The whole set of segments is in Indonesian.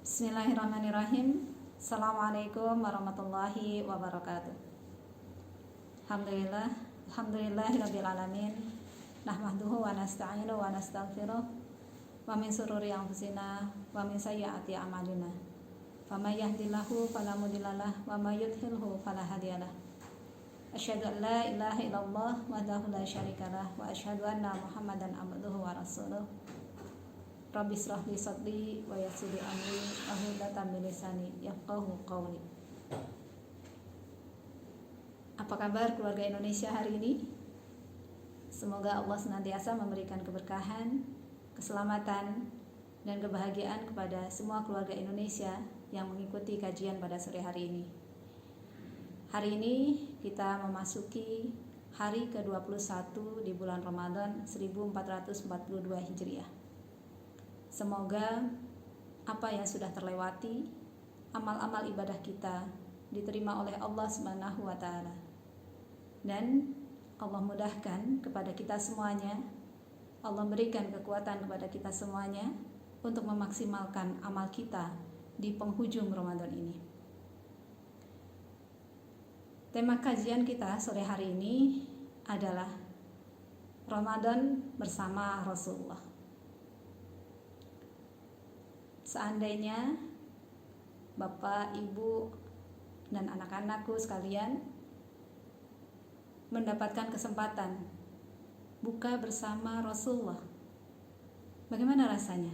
Bismillahirrahmanirrahim. Assalamualaikum warahmatullahi wabarakatuh. Alhamdulillahirabbil alamin. Nahmaduhu wa nasta'inu wa nastaghfiruh wa min sururi anfusina wa min sayyiati a'malina. Faman yahdihillahu fala mudhillalah wa may yudhlilhu fala hadiyalah. Asyhadu an la ilaha illallah wahdahu la syarikalah wa asyhadu anna Muhammadan abduhu wa rasuluh. Rabbi shrah li sadri wa yassir li amri wahlul 'uqdatam min lisani yafqahu qawli. Apa kabar keluarga Indonesia hari ini? Semoga Allah senantiasa memberikan keberkahan, keselamatan, dan kebahagiaan kepada semua keluarga Indonesia yang mengikuti kajian pada sore hari ini. Hari ini kita memasuki hari ke-21 di bulan Ramadan 1442 Hijriah. Semoga apa yang sudah terlewati, amal-amal ibadah kita diterima oleh Allah Subhanahu wa taala. Dan Allah mudahkan kepada kita semuanya, Allah berikan kekuatan kepada kita semuanya untuk memaksimalkan amal kita di penghujung Ramadan ini. Tema kajian kita sore hari ini adalah Ramadan bersama Rasulullah. Seandainya Bapak, Ibu, dan anak-anakku sekalian mendapatkan kesempatan buka bersama Rasulullah, bagaimana rasanya?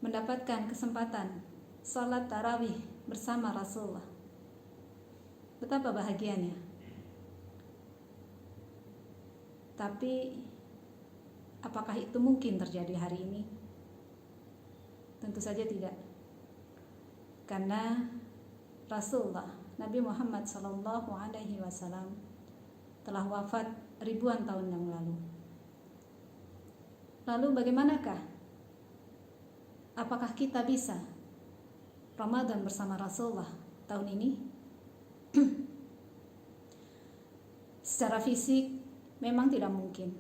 Mendapatkan kesempatan sholat tarawih bersama Rasulullah, betapa bahagianya. Tapi apakah itu mungkin terjadi hari ini? Tentu saja tidak. Karena Rasulullah Nabi Muhammad SAW telah wafat ribuan tahun yang lalu. Lalu bagaimanakah? Apakah kita bisa Ramadan bersama Rasulullah tahun ini? Secara fisik memang tidak mungkin,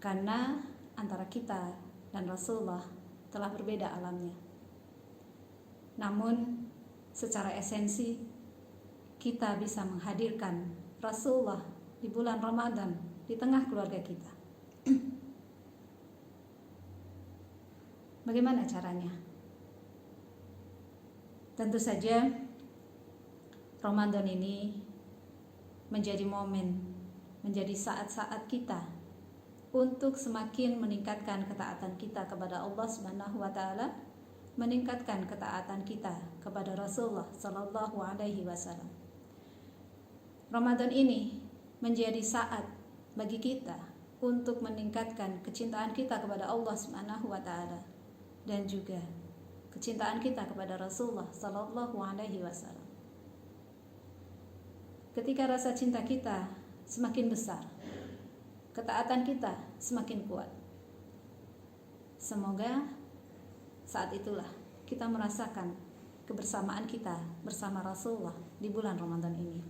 karena antara kita dan Rasulullah telah berbeda alamnya. Namun secara esensi kita bisa menghadirkan Rasulullah di bulan Ramadan di tengah keluarga kita. Bagaimana caranya? Tentu saja Ramadan ini menjadi momen, menjadi saat-saat kita untuk semakin meningkatkan ketaatan kita kepada Allah Subhanahu wa taala, meningkatkan ketaatan kita kepada Rasulullah sallallahu alaihi wasallam. Ramadan ini menjadi saat bagi kita untuk meningkatkan kecintaan kita kepada Allah Subhanahu wa taala dan juga kecintaan kita kepada Rasulullah sallallahu alaihi wasallam. Ketika rasa cinta kita semakin besar, ketaatan kita semakin kuat. Semoga saat itulah kita merasakan kebersamaan kita bersama Rasulullah di bulan Ramadan ini.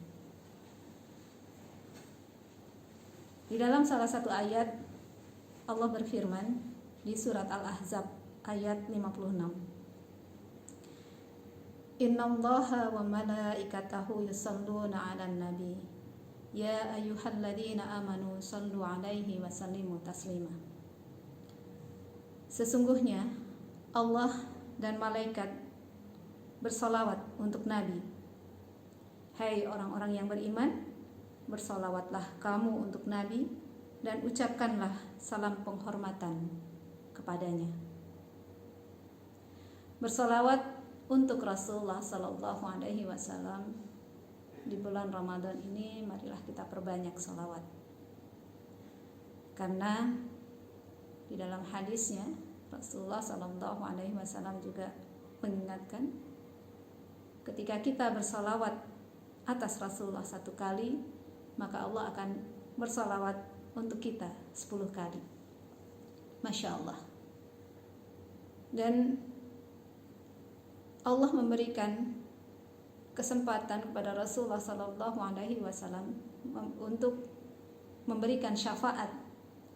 Di dalam salah satu ayat Allah berfirman di surat Al-Ahzab ayat 56. Innallaha wa malaikatahu yusholluna 'alan nabi. Ya ayyuhalladzina amanu shallu 'alaihi wa sallimu taslima. Sesungguhnya Allah dan malaikat bersolawat untuk Nabi. Hai orang-orang yang beriman, bersolawatlah kamu untuk Nabi dan ucapkanlah salam penghormatan kepadanya. Bersolawat untuk Rasulullah sallallahu alaihi wasallam di bulan Ramadan ini, marilah kita perbanyak salawat. Karena di dalam hadisnya Rasulullah sallallahu alaihi wasallam juga mengingatkan, ketika kita bersalawat atas Rasulullah 1 kali, maka Allah akan bersalawat untuk kita 10 kali. Masya Allah. Dan Allah memberikan kesempatan kepada Rasulullah sallallahu alaihi wasallam untuk memberikan syafaat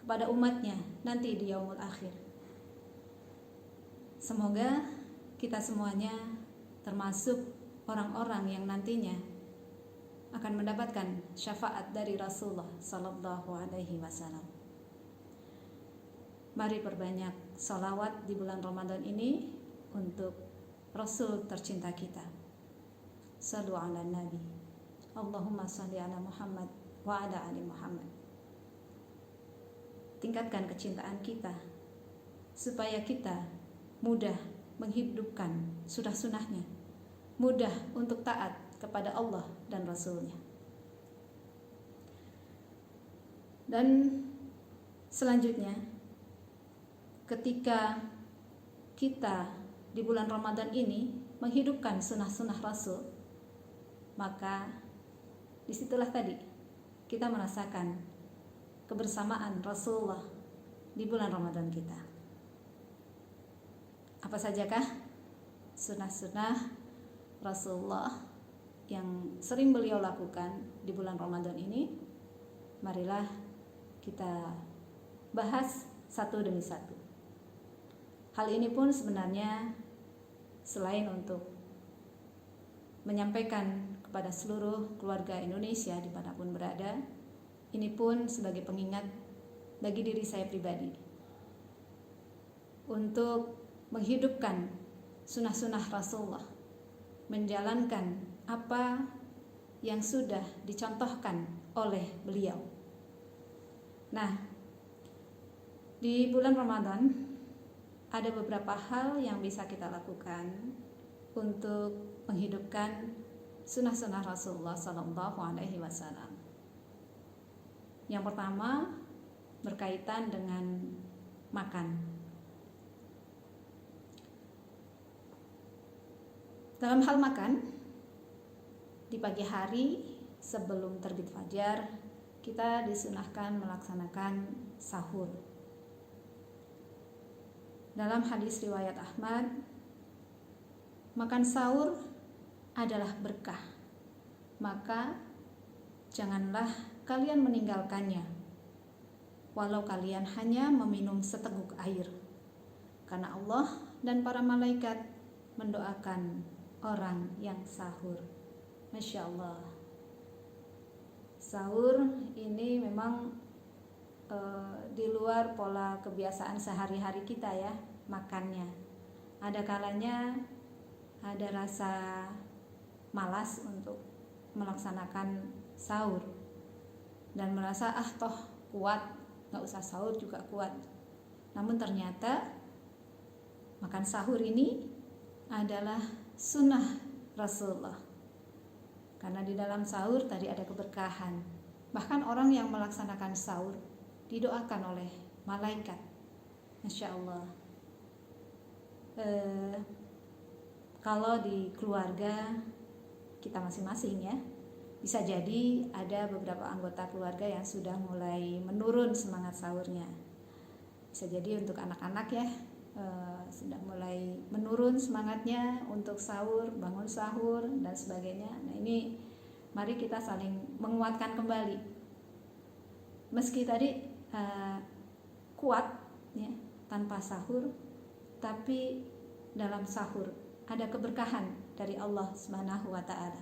kepada umatnya nanti di yaumul akhir. Semoga kita semuanya termasuk orang-orang yang nantinya akan mendapatkan syafaat dari Rasulullah Sallallahu Alaihi Wasallam. Mari perbanyak salawat di bulan Ramadan ini untuk Rasul tercinta kita. Sallu ala Nabi. Allahumma salli ala Muhammad wa ala ali Muhammad. Tingkatkan kecintaan kita supaya kita mudah menghidupkan sunah-sunahnya, mudah untuk taat kepada Allah dan Rasulnya. Dan selanjutnya, ketika kita di bulan Ramadan ini menghidupkan sunah-sunah Rasul, maka disitulah tadi kita merasakan kebersamaan Rasulullah di bulan Ramadan kita. Apa sajakah sunah-sunah Rasulullah yang sering beliau lakukan di bulan Ramadan ini? Marilah kita bahas satu demi satu. Hal ini pun sebenarnya selain untuk menyampaikan kepada seluruh keluarga Indonesia dimanapun berada, ini pun sebagai pengingat bagi diri saya pribadi untuk menghidupkan sunah-sunah Rasulullah, menjalankan apa yang sudah dicontohkan oleh beliau. Nah, di bulan Ramadan ada beberapa hal yang bisa kita lakukan untuk menghidupkan sunah-sunah Rasulullah Sallallahu Alaihi Wasallam. Yang pertama berkaitan dengan makan. Dalam hal makan, di pagi hari sebelum terbit fajar, kita disunahkan melaksanakan sahur. Dalam hadis riwayat Ahmad, makan sahur adalah berkah, maka janganlah kalian meninggalkannya, walau kalian hanya meminum seteguk air, karena Allah dan para malaikat mendoakan orang yang sahur. Masya Allah. Sahur ini memang di luar pola kebiasaan sehari-hari kita ya, makannya. Ada kalanya ada rasa malas untuk melaksanakan sahur dan merasa toh kuat, gak usah sahur juga kuat. Namun ternyata makan sahur ini adalah sunnah Rasulullah, karena di dalam sahur tadi ada keberkahan. Bahkan orang yang melaksanakan sahur didoakan oleh malaikat. Masya Allah. Kalau di keluarga kita masing-masing ya, bisa jadi ada beberapa anggota keluarga yang sudah mulai menurun semangat sahurnya. Bisa jadi untuk anak-anak ya, sudah mulai menurun semangatnya untuk sahur, bangun sahur dan sebagainya. Nah ini mari kita saling menguatkan kembali. Meski tadi kuat ya, tanpa sahur, tapi dalam sahur ada keberkahan dari Allah Subhanahu wa taala.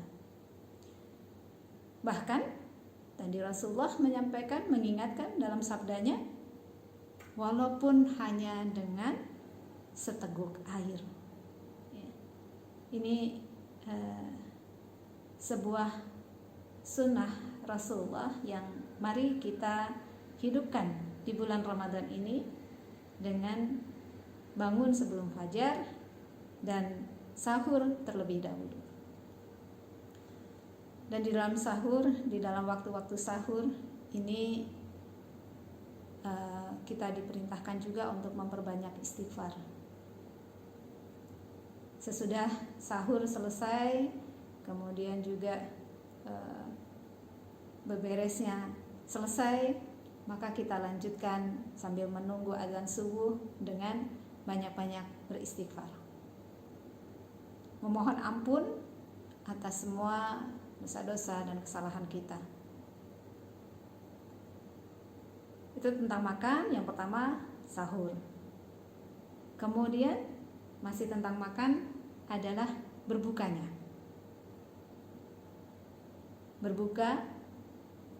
Bahkan tadi Rasulullah menyampaikan, mengingatkan dalam sabdanya, walaupun hanya dengan seteguk air. Ini sebuah sunnah Rasulullah yang mari kita hidupkan di bulan Ramadan ini dengan bangun sebelum fajar dan sahur terlebih dahulu. Dan di dalam sahur, di dalam waktu-waktu sahur ini kita diperintahkan juga untuk memperbanyak istighfar. Sesudah sahur selesai, kemudian juga beberesnya selesai, maka kita lanjutkan sambil menunggu azan subuh dengan banyak-banyak beristighfar, memohon ampun atas semua dosa-dosa dan kesalahan kita. Itu tentang makan. Yang pertama sahur. Kemudian masih tentang makan adalah berbukanya. Berbuka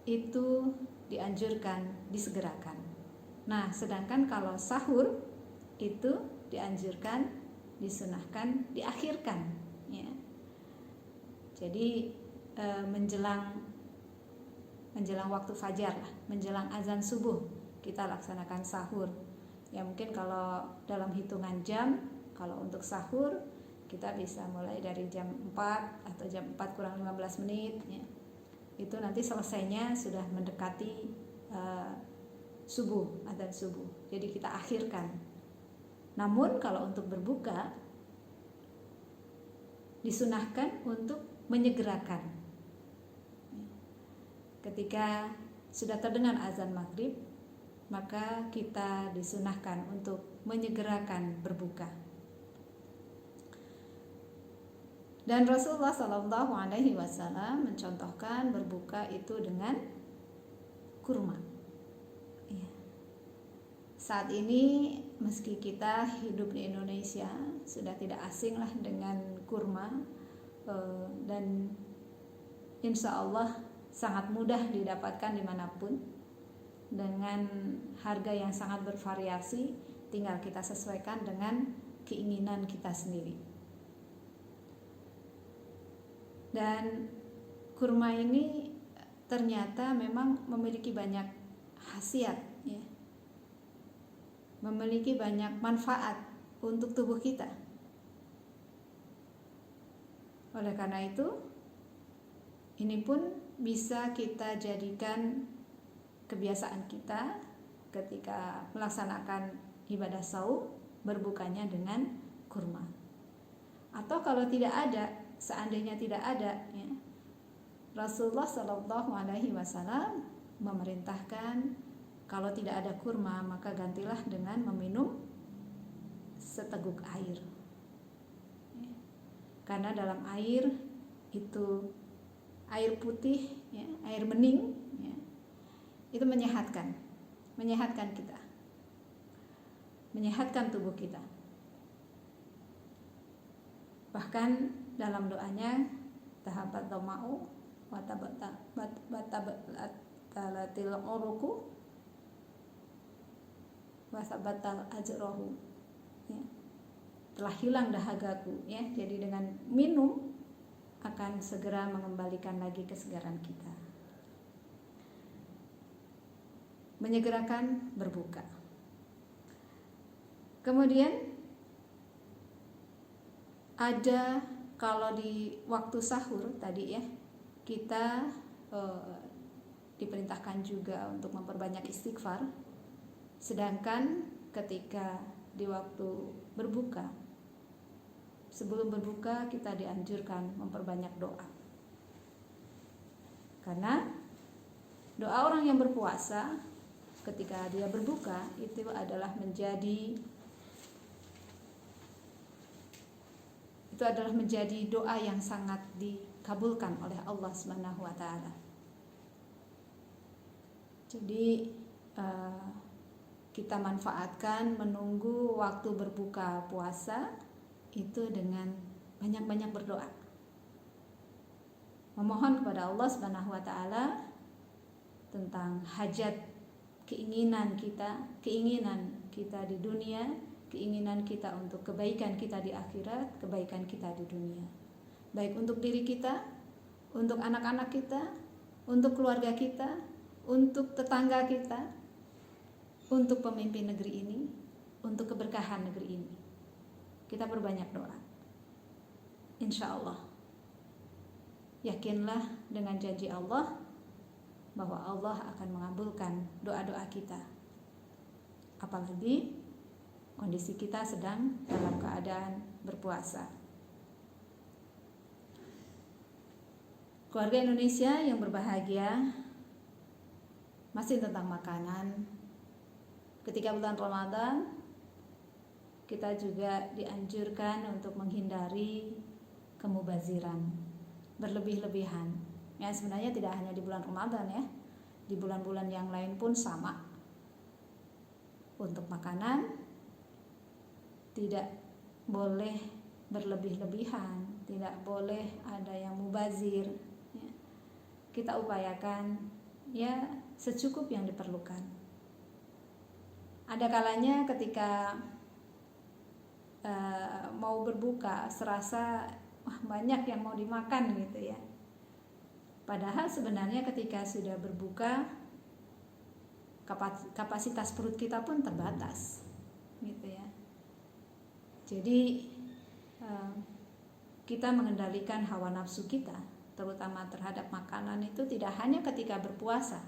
itu dianjurkan disegerakan. Nah, sedangkan kalau sahur itu dianjurkan, disunahkan, diakhirkan, ya. Jadi menjelang waktu fajar lah, menjelang azan subuh kita laksanakan sahur. Ya mungkin kalau dalam hitungan jam, kalau untuk sahur kita bisa mulai dari jam 4 atau jam 4 kurang 15 menit, ya. Itu nanti selesainya sudah mendekati subuh, adzan subuh. Jadi kita akhirkan. Namun kalau untuk berbuka disunahkan untuk menyegerakan. Ketika sudah terdengar azan maghrib, maka kita disunahkan untuk menyegerakan berbuka. Dan Rasulullah Shallallahu Alaihi Wasallam mencontohkan berbuka itu dengan kurma. Ya. Saat ini meski kita hidup di Indonesia sudah tidak asing lah dengan kurma, dan insya Allah sangat mudah didapatkan dimanapun dengan harga yang sangat bervariasi, tinggal kita sesuaikan dengan keinginan kita sendiri. Dan kurma ini ternyata memang memiliki banyak khasiat, ya. Memiliki banyak manfaat untuk tubuh kita. Oleh karena itu, ini pun bisa kita jadikan kebiasaan kita ketika melaksanakan ibadah saum, berbukanya dengan kurma. Atau kalau tidak ada, seandainya tidak ada, ya, Rasulullah Shallallahu Alaihi Wasallam memerintahkan kalau tidak ada kurma maka gantilah dengan meminum seteguk air, ya. Karena dalam air itu air putih, ya, air bening, ya, itu menyehatkan kita, menyehatkan tubuh kita. Bahkan dalam doanya tahabat doma'u wa tabalatil uruku wa sabatal ajrohu, ya. Telah hilang dahagaku, ya. Jadi dengan minum akan segera mengembalikan lagi kesegaran kita. Menyegerakan berbuka. Kemudian ada kalau di waktu sahur tadi, ya, kita diperintahkan juga untuk memperbanyak istighfar. Sedangkan ketika di waktu berbuka, sebelum berbuka kita dianjurkan memperbanyak doa. Karena doa orang yang berpuasa ketika dia berbuka itu adalah menjadi doa yang sangat dikabulkan oleh Allah Subhanahu wa taala. Jadi kita manfaatkan menunggu waktu berbuka puasa itu dengan banyak-banyak berdoa. Memohon kepada Allah Subhanahu wa taala tentang hajat, keinginan kita di dunia, keinginan kita untuk kebaikan kita di akhirat, kebaikan kita di dunia. Baik untuk diri kita, untuk anak-anak kita, untuk keluarga kita, untuk tetangga kita, untuk pemimpin negeri ini, untuk keberkahan negeri ini. Kita perbanyak doa. Insya Allah. Yakinlah dengan janji Allah bahwa Allah akan mengabulkan doa-doa kita. Apalagi kondisi kita sedang dalam keadaan berpuasa. Keluarga Indonesia yang berbahagia, masih tentang makanan. Ketika bulan Ramadan, kita juga dianjurkan untuk menghindari kemubaziran, berlebih-lebihan. Ya, sebenarnya tidak hanya di bulan Ramadan, ya. Di bulan-bulan yang lain pun sama. Untuk makanan tidak boleh berlebih-lebihan, tidak boleh ada yang mubazir. Ya. Kita upayakan ya secukup yang diperlukan. Ada kalanya ketika mau berbuka serasa banyak yang mau dimakan gitu ya. Padahal sebenarnya ketika sudah berbuka kapasitas perut kita pun terbatas gitu ya. Jadi kita mengendalikan hawa nafsu kita terutama terhadap makanan itu tidak hanya ketika berpuasa,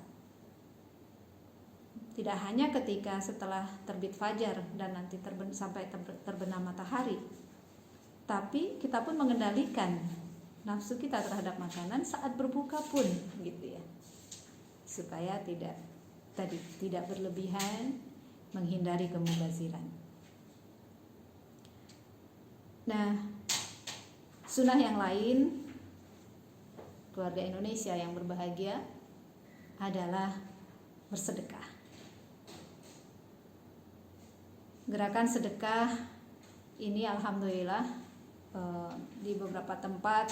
tidak hanya ketika setelah terbit fajar dan nanti sampai terbenam matahari, tapi kita pun mengendalikan nafsu kita terhadap makanan saat berbuka pun gitu ya, supaya tidak berlebihan, menghindari kemubaziran. Nah, sunnah yang lain keluarga Indonesia yang berbahagia adalah bersedekah. Gerakan sedekah ini alhamdulillah di beberapa tempat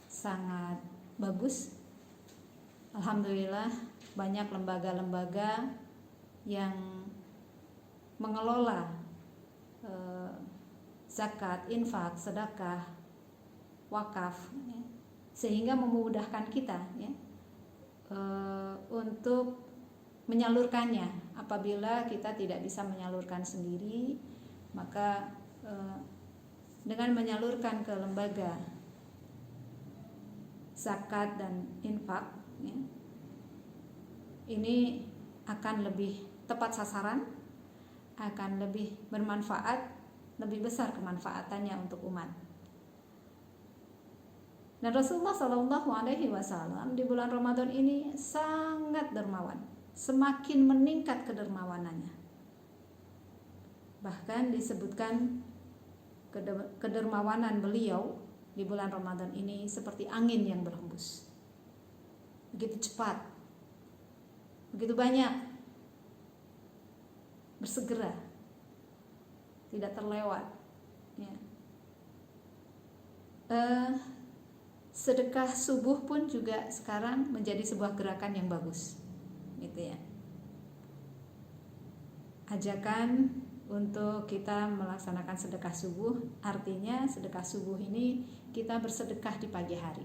sangat bagus. Alhamdulillah banyak lembaga-lembaga yang mengelola zakat, infak, sedekah, wakaf, ya, sehingga memudahkan kita ya, untuk menyalurkannya. Apabila kita tidak bisa menyalurkan sendiri, maka dengan menyalurkan ke lembaga zakat dan infak ya, ini akan lebih tepat sasaran, akan lebih bermanfaat, lebih besar kemanfaatannya untuk umat. Dan Rasulullah SAW di bulan Ramadan ini sangat dermawan, semakin meningkat kedermawanannya. Bahkan disebutkan kedermawanan beliau di bulan Ramadan ini seperti angin yang berhembus, begitu cepat, begitu banyak, bersegera, tidak terlewat ya. Sedekah subuh pun juga sekarang menjadi sebuah gerakan yang bagus gitu ya. Ajakan untuk kita melaksanakan sedekah subuh, artinya sedekah subuh ini kita bersedekah di pagi hari.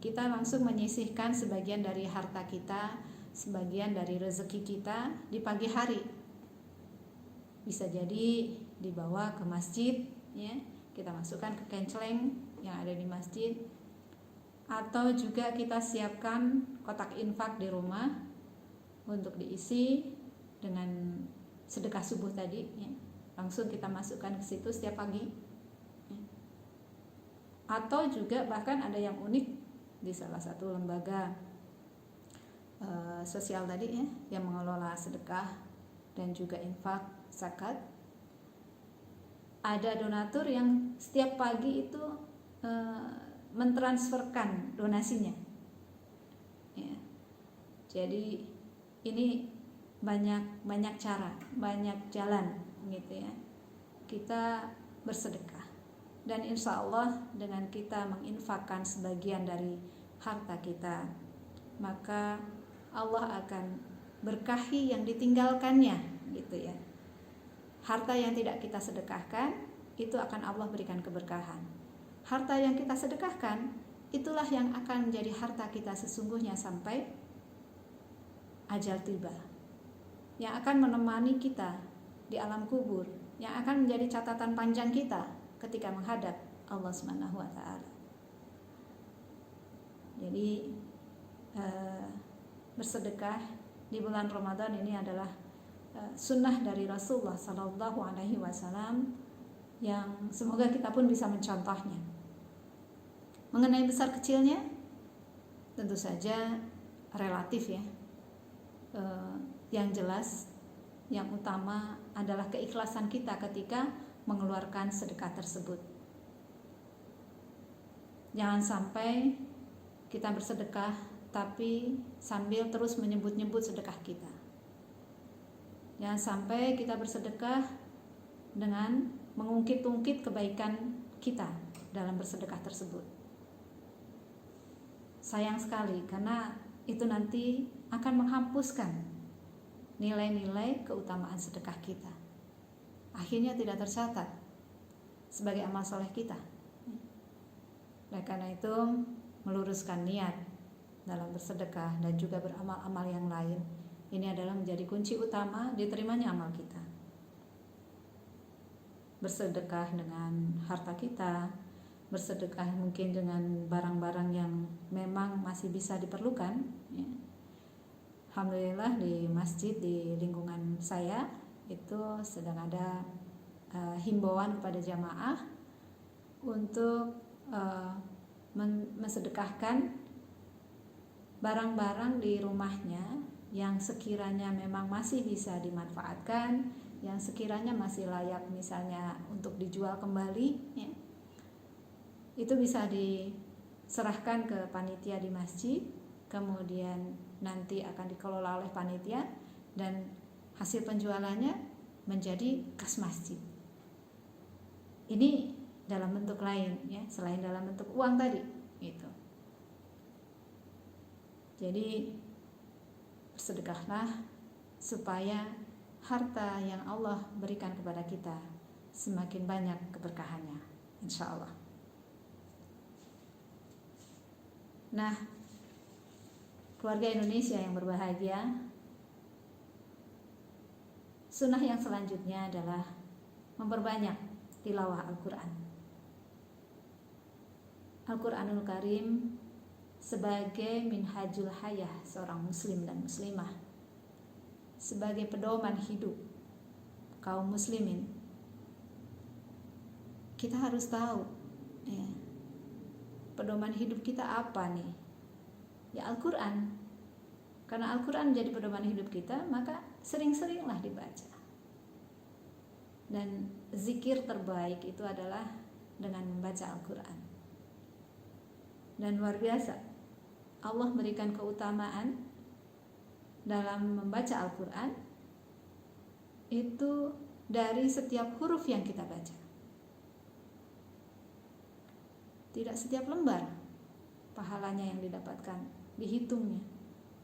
Kita langsung menyisihkan sebagian dari harta kita, sebagian dari rezeki kita di pagi hari. Bisa jadi dibawa ke masjid ya, kita masukkan ke kenceleng yang ada di masjid, atau juga kita siapkan kotak infak di rumah untuk diisi dengan sedekah subuh tadi ya. Langsung kita masukkan ke situ setiap pagi ya. Atau juga bahkan ada yang unik di salah satu lembaga sosial tadi ya, yang mengelola sedekah dan juga infak zakat, ada donatur yang setiap pagi itu mentransferkan donasinya ya. Jadi ini banyak cara, banyak jalan gitu ya, kita bersedekah. Dan insya Allah dengan kita menginfakkan sebagian dari harta kita, maka Allah akan berkahi yang ditinggalkannya gitu ya. Harta yang tidak kita sedekahkan itu akan Allah berikan keberkahan. Harta yang kita sedekahkan itulah yang akan menjadi harta kita sesungguhnya sampai ajal tiba, yang akan menemani kita di alam kubur, yang akan menjadi catatan panjang kita ketika menghadap Allah Subhanahu wa taala. Jadi bersedekah di bulan Ramadan ini adalah sunnah dari Rasulullah sallallahu alaihi wasallam yang semoga kita pun bisa mencontohnya. Mengenai besar kecilnya tentu saja relatif ya. Yang jelas, yang utama adalah keikhlasan kita ketika mengeluarkan sedekah tersebut. Jangan sampai kita bersedekah tapi sambil terus menyebut-nyebut sedekah kita. Jangan sampai kita bersedekah dengan mengungkit-ungkit kebaikan kita dalam bersedekah tersebut. Sayang sekali karena itu nanti akan menghapuskan nilai-nilai keutamaan sedekah kita. Akhirnya tidak tercatat sebagai amal soleh kita. Oleh karena itu, meluruskan niat dalam bersedekah dan juga beramal-amal yang lain, ini adalah menjadi kunci utama diterimanya amal kita. Bersedekah dengan harta kita, bersedekah mungkin dengan barang-barang yang memang masih bisa diperlukan, ya. Alhamdulillah di masjid di lingkungan saya itu sedang ada himbauan kepada jamaah untuk mensedekahkan barang-barang di rumahnya yang sekiranya memang masih bisa dimanfaatkan, yang sekiranya masih layak misalnya untuk dijual kembali, ya. Itu bisa diserahkan ke panitia di masjid, kemudian nanti akan dikelola oleh panitia dan hasil penjualannya menjadi kas masjid. Ini dalam bentuk lain, ya, selain dalam bentuk uang tadi, gitu. Jadi bersedekahlah supaya harta yang Allah berikan kepada kita semakin banyak keberkahannya, insya Allah. Nah, keluarga Indonesia yang berbahagia, sunnah yang selanjutnya adalah memperbanyak tilawah Al-Quran. Al-Quranul Karim sebagai minhajul hayah seorang muslim dan muslimah, sebagai pedoman hidup kaum muslimin. Kita harus tahu, ya, pedoman hidup kita apa nih? Ya Al-Quran. Karena Al-Quran menjadi pedoman hidup kita, maka sering-seringlah dibaca. Dan zikir terbaik itu adalah dengan membaca Al-Quran. Dan luar biasa, Allah berikan keutamaan dalam membaca Al-Quran itu dari setiap huruf yang kita baca. Tidak setiap lembar pahalanya yang didapatkan, dihitungnya,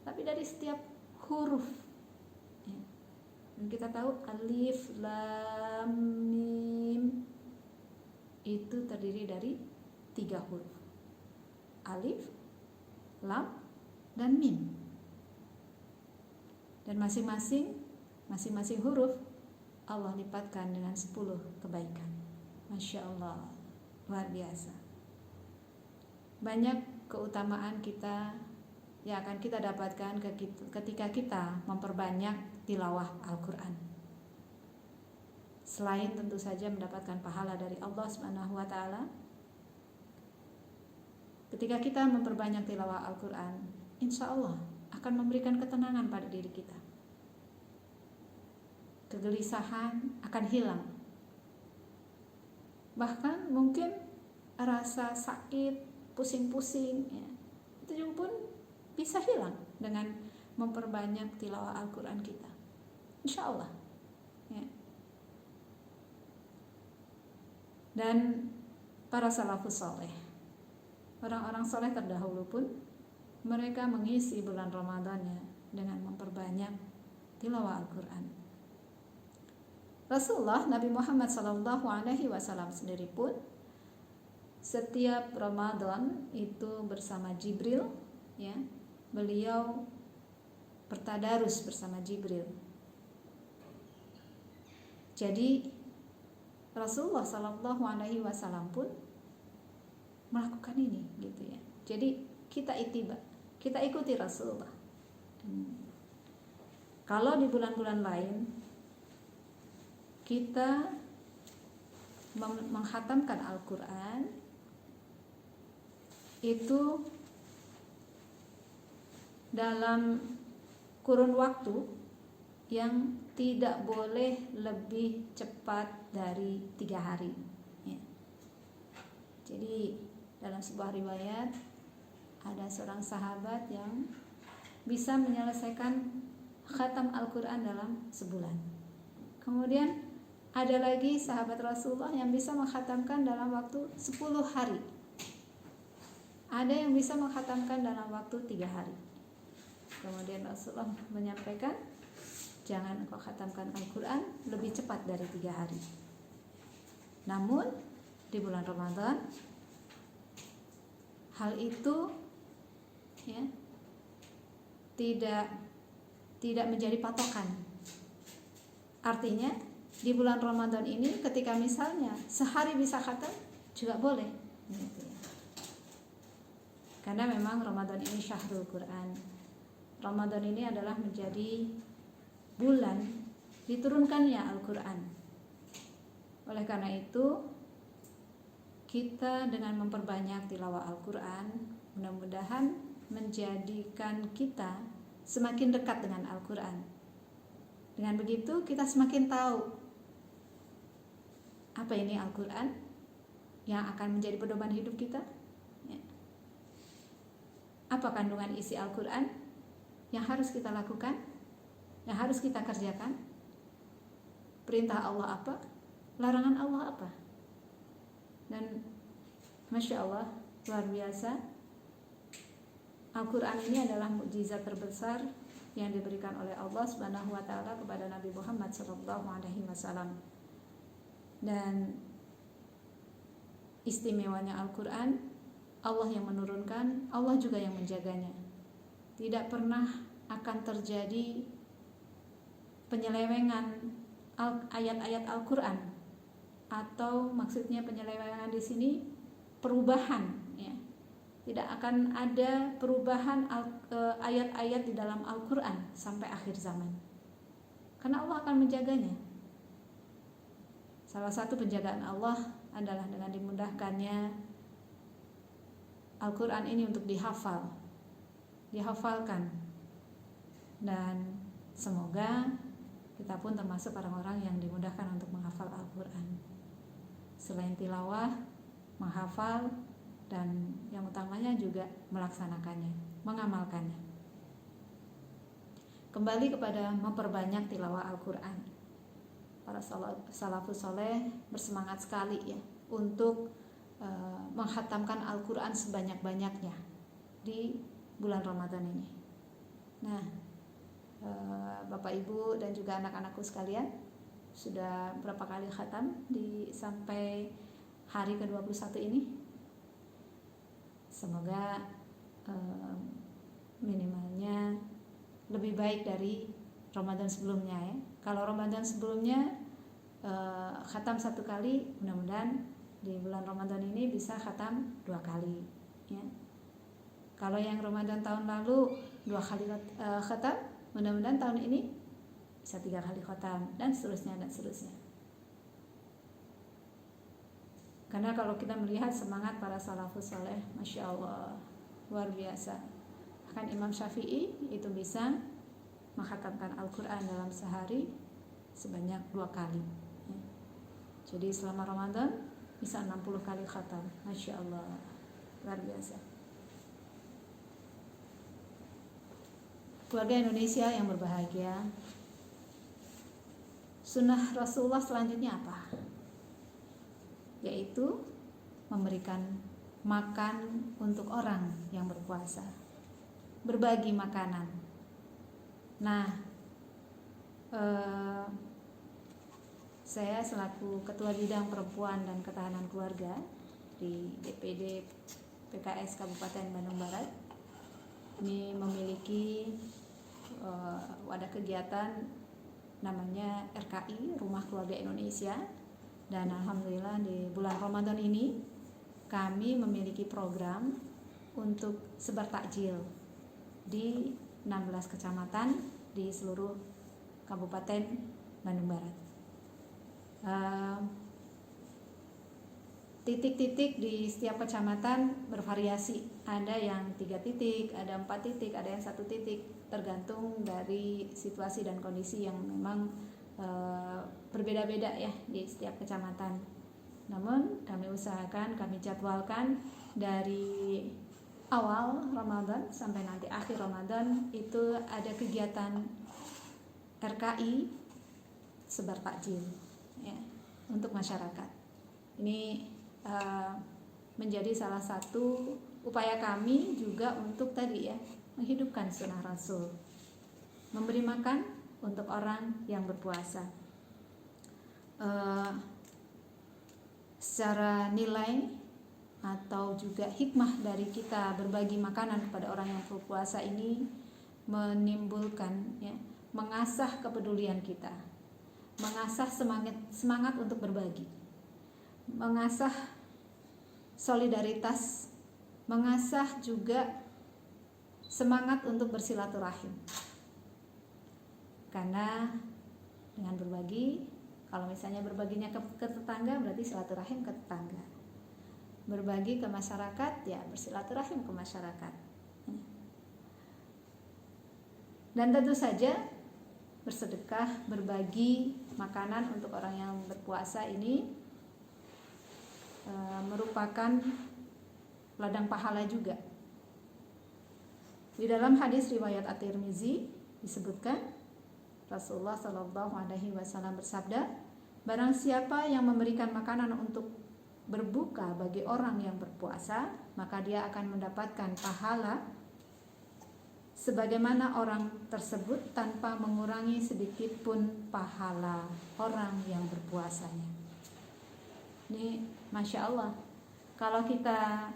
tapi dari setiap huruf, ya. Dan kita tahu alif, lam, mim itu terdiri dari 3 huruf, alif, lam, dan mim. Dan masing-masing huruf Allah lipatkan dengan 10 kebaikan. Masya Allah, luar biasa. Banyak keutamaan kita yang akan kita dapatkan ketika kita memperbanyak tilawah Al-Quran. Selain tentu saja mendapatkan pahala dari Allah Subhanahu wa Ta'ala, ketika kita memperbanyak tilawah Al-Quran, insya Allah akan memberikan ketenangan pada diri kita. Kegelisahan akan hilang. Bahkan mungkin rasa sakit, pusing-pusing, ya, itu juga pun bisa hilang dengan memperbanyak tilawah Al-Quran kita, insya Allah, ya. Dan para salafus soleh, orang-orang soleh terdahulu pun mereka mengisi bulan Ramadannya dengan memperbanyak tilawah Al-Quran. Rasulullah Nabi Muhammad SAW sendiri pun setiap Ramadan itu bersama Jibril, ya, beliau bertadarus bersama Jibril. Jadi Rasulullah SAW pun melakukan ini, gitu ya. Jadi kita ikuti Rasulullah. Kalau di bulan-bulan lain kita menghatamkan Al-Quran, itu dalam kurun waktu yang tidak boleh lebih cepat dari 3 hari, ya. Jadi dalam sebuah riwayat ada seorang sahabat yang bisa menyelesaikan khatam Al-Quran dalam sebulan. Kemudian Ada lagi sahabat Rasulullah yang bisa mengkhatamkan dalam waktu 10 hari. Ada yang bisa mengkhatamkan dalam waktu 3 hari. Kemudian Rasulullah menyampaikan, jangan engkau khatamkan Al-Quran lebih cepat dari 3 hari. Namun di bulan Ramadan hal itu ya, tidak menjadi patokan. Artinya di bulan Ramadan ini ketika misalnya sehari bisa khatam juga boleh gitu ya. Karena memang Ramadan ini syahrul Quran. Ramadan ini adalah menjadi bulan diturunkannya Al-Quran. Oleh karena itu kita dengan memperbanyak tilawah Al-Quran mudah-mudahan menjadikan kita semakin dekat dengan Al-Quran. Dengan begitu kita semakin tahu apa ini Al-Quran yang akan menjadi pedoman hidup kita ya. Apa kandungan isi Al-Quran yang harus kita lakukan, yang harus kita kerjakan. Perintah Allah apa, larangan Allah apa. Dan Masya Allah, luar biasa, Al-Quran ini adalah mukjizat terbesar yang diberikan oleh Allah Subhanahu wa taala kepada Nabi Muhammad SAW. Dan istimewanya Al-Quran, Allah yang menurunkan, Allah juga yang menjaganya. Tidak pernah akan terjadi penyelewengan ayat-ayat Al-Quran, atau maksudnya penyelewengan di sini perubahan ya. Tidak akan ada perubahan ayat-ayat di dalam Al-Quran sampai akhir zaman, karena Allah akan menjaganya. Salah satu penjagaan Allah adalah dengan dimudahkannya Al-Quran ini untuk dihafalkan. Dan semoga kita pun termasuk orang-orang yang dimudahkan untuk menghafal Al-Quran. Selain tilawah, menghafal, dan yang utamanya juga melaksanakannya, mengamalkannya. Kembali kepada memperbanyak tilawah Al-Quran. Para salafus soleh bersemangat sekali ya untuk menghatamkan Al-Quran sebanyak-banyaknya di bulan Ramadan ini. Nah, Bapak Ibu dan juga anak-anakku sekalian, sudah berapa kali khatam sampai hari ke-21 ini? Semoga minimalnya lebih baik dari Ramadan sebelumnya ya. Kalau Ramadan sebelumnya khatam 1 kali, mudah-mudahan di bulan Ramadan ini bisa khatam 2 kali ya. Kalau yang Ramadan tahun lalu 2 kali khatam, mudah-mudahan tahun ini bisa 3 kali khatam, dan seterusnya. Karena kalau kita melihat semangat para salafus saleh, Masya Allah, luar biasa. Bahkan Imam Syafi'i itu bisa menghatamkan Al-Quran dalam sehari sebanyak 2 kali ya. Jadi selama Ramadan bisa 60 kali khatam. Masya Allah, luar biasa. Keluarga Indonesia yang berbahagia, sunnah Rasulullah selanjutnya apa? Yaitu memberikan makan untuk orang yang berpuasa, berbagi makanan. Nah, saya selaku Ketua Bidang Perempuan dan Ketahanan Keluarga di DPD PKS Kabupaten Bandung Barat ini memiliki wadah kegiatan namanya RKI, Rumah Keluarga Indonesia. Dan alhamdulillah di bulan Ramadan ini kami memiliki program untuk sebar takjil di 16 kecamatan di seluruh Kabupaten Bandung Barat. Titik-titik di setiap kecamatan bervariasi. Ada yang 3 titik, ada 4 titik, ada yang 1 titik, tergantung dari situasi dan kondisi yang memang berbeda-beda ya di setiap kecamatan. Namun kami usahakan, kami jadwalkan dari awal Ramadan sampai nanti akhir Ramadan itu ada kegiatan RKI sebar takjil. ya, untuk masyarakat. Ini menjadi salah satu upaya kami juga untuk tadi ya, menghidupkan sunnah Rasul, memberi makan untuk orang yang berpuasa. Secara nilai atau juga hikmah dari kita berbagi makanan kepada orang yang berpuasa ini menimbulkan ya, mengasah kepedulian kita, mengasah semangat untuk berbagi, mengasah solidaritas, mengasah juga semangat untuk bersilaturahim. Karena dengan berbagi, kalau misalnya berbaginya ke tetangga berarti silaturahim ke tetangga. Berbagi ke masyarakat ya bersilaturahim ke masyarakat. Dan tentu saja bersedekah, berbagi makanan untuk orang yang berpuasa ini merupakan ladang pahala juga. Di dalam hadis riwayat At-Tirmizi disebutkan Rasulullah Shallallahu Alaihi Wasallam bersabda, barang siapa yang memberikan makanan untuk berbuka bagi orang yang berpuasa, maka dia akan mendapatkan pahala sebagaimana orang tersebut tanpa mengurangi sedikit pun pahala orang yang berpuasanya. Ini Masya Allah, kalau kita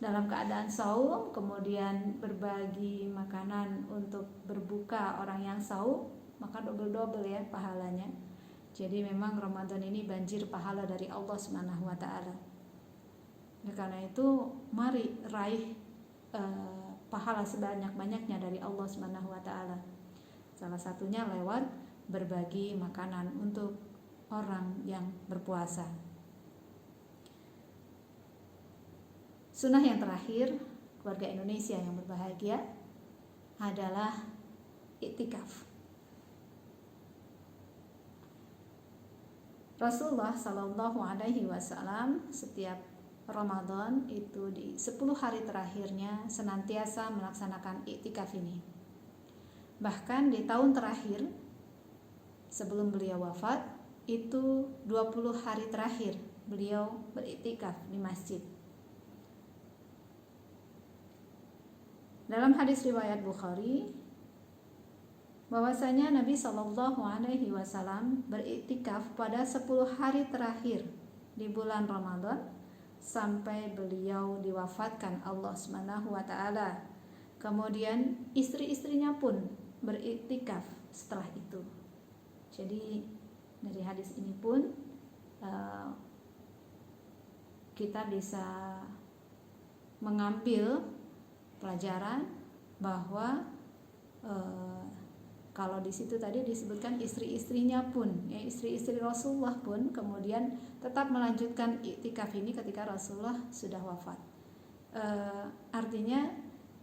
dalam keadaan saum kemudian berbagi makanan untuk berbuka orang yang saum, maka double-double ya pahalanya. Jadi memang Ramadan ini banjir pahala dari Allah Subhanahu wa taala. Karena itu mari raih pahala sebanyak-banyaknya dari Allah Subhanahu wa taala. Salah satunya lewat berbagi makanan untuk orang yang berpuasa. Sunnah yang terakhir keluarga Indonesia yang berbahagia adalah iktikaf. Rasulullah Shallallahu Alaihi Wasallam setiap Ramadan itu di 10 hari terakhirnya senantiasa melaksanakan iktikaf ini. Bahkan di tahun terakhir sebelum beliau wafat itu 20 hari terakhir beliau beriktikaf di masjid. Dalam hadis riwayat Bukhari bahwasanya Nabi Shallallahu Alaihi Wasallam beriktikaf pada 10 hari terakhir di bulan Ramadan sampai beliau diwafatkan Allah Subhanahu wa taala. Kemudian istri-istrinya pun beriktikaf setelah itu. Jadi dari hadis ini pun kita bisa mengambil pelajaran bahwa kalau di situ tadi disebutkan istri-istrinya pun, ya istri-istri Rasulullah pun kemudian tetap melanjutkan iktikaf ini ketika Rasulullah sudah wafat. Artinya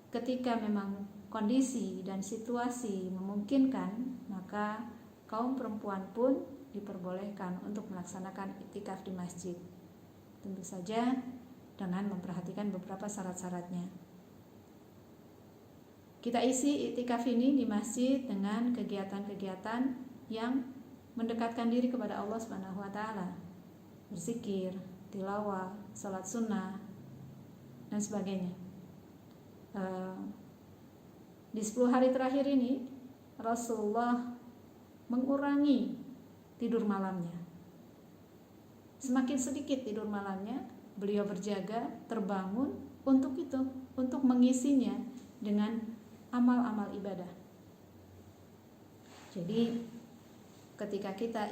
ketika memang kondisi dan situasi memungkinkan, maka kaum perempuan pun diperbolehkan untuk melaksanakan iktikaf di masjid. Tentu saja dengan memperhatikan beberapa syarat-syaratnya. Kita isi iktikaf ini di masjid dengan kegiatan-kegiatan yang mendekatkan diri kepada Allah Subhanahu wa taala. Berzikir, tilawah, salat sunnah dan sebagainya. Di 10 hari terakhir ini Rasulullah mengurangi tidur malamnya. Semakin sedikit tidur malamnya, beliau berjaga, terbangun untuk itu, untuk mengisinya dengan amal-amal ibadah. Jadi ketika kita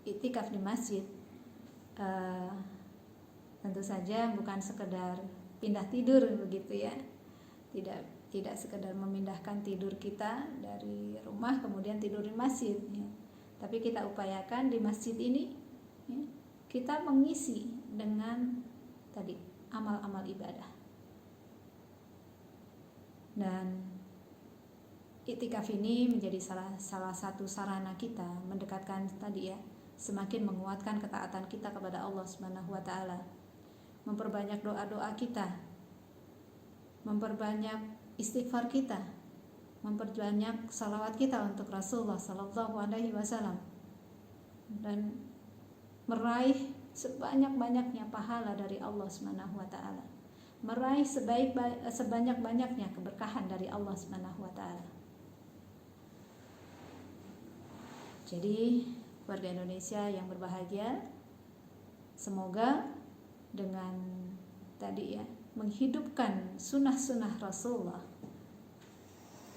iktikaf di masjid, tentu saja bukan sekedar pindah tidur begitu ya, tidak sekedar memindahkan tidur kita dari rumah kemudian tidur di masjid ya. Tapi kita upayakan di masjid ini ya, kita mengisi dengan tadi amal-amal ibadah. Dan iktikaf ini menjadi salah satu sarana kita mendekatkan tadi ya, semakin menguatkan ketaatan kita kepada Allah Subhanahu wa taala. Memperbanyak doa-doa kita, memperbanyak istighfar kita, memperbanyak salawat kita untuk Rasulullah Sallallahu Alaihi Wasallam. dan meraih sebanyak-banyaknya pahala dari Allah Subhanahu wa taala, meraih sebanyak-banyaknya keberkahan dari Allah Subhanahu wa taala. Jadi warga Indonesia yang berbahagia, semoga dengan tadi ya, menghidupkan sunnah-sunnah Rasulullah,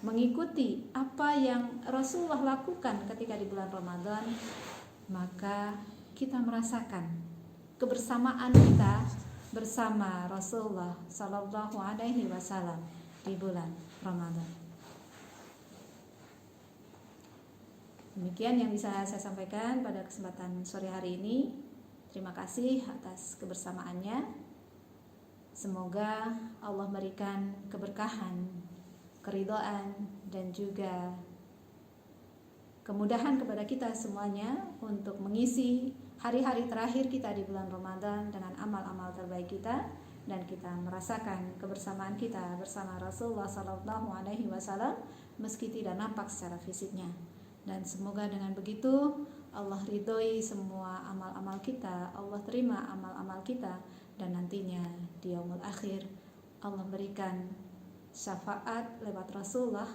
mengikuti apa yang Rasulullah lakukan ketika di bulan Ramadan, maka kita merasakan kebersamaan kita bersama Rasulullah Sallallahu Alaihi Wasallam di bulan Ramadan. Demikian yang bisa saya sampaikan pada kesempatan sore hari ini. Terima kasih atas kebersamaannya. Semoga Allah memberikan keberkahan, keridhaan, dan juga kemudahan kepada kita semuanya untuk mengisi hari-hari terakhir kita di bulan Ramadan dengan amal-amal terbaik kita, dan kita merasakan kebersamaan kita bersama Rasulullah Sallallahu Alaihi Wasallam meski tidak nampak secara fisiknya. Dan semoga dengan begitu Allah ridhoi semua amal-amal kita, Allah terima amal-amal kita, dan nantinya di yaumul akhir Allah berikan syafaat lewat Rasulullah,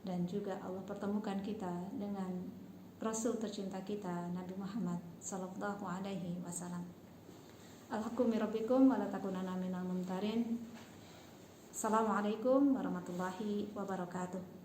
dan juga Allah pertemukan kita dengan Rasul tercinta kita Nabi Muhammad Sallallahu Alaihi Wasallam. Alhaqqu rabbikum wa la takunanna minal mumtarin. Assalamualaikum warahmatullahi wabarakatuh.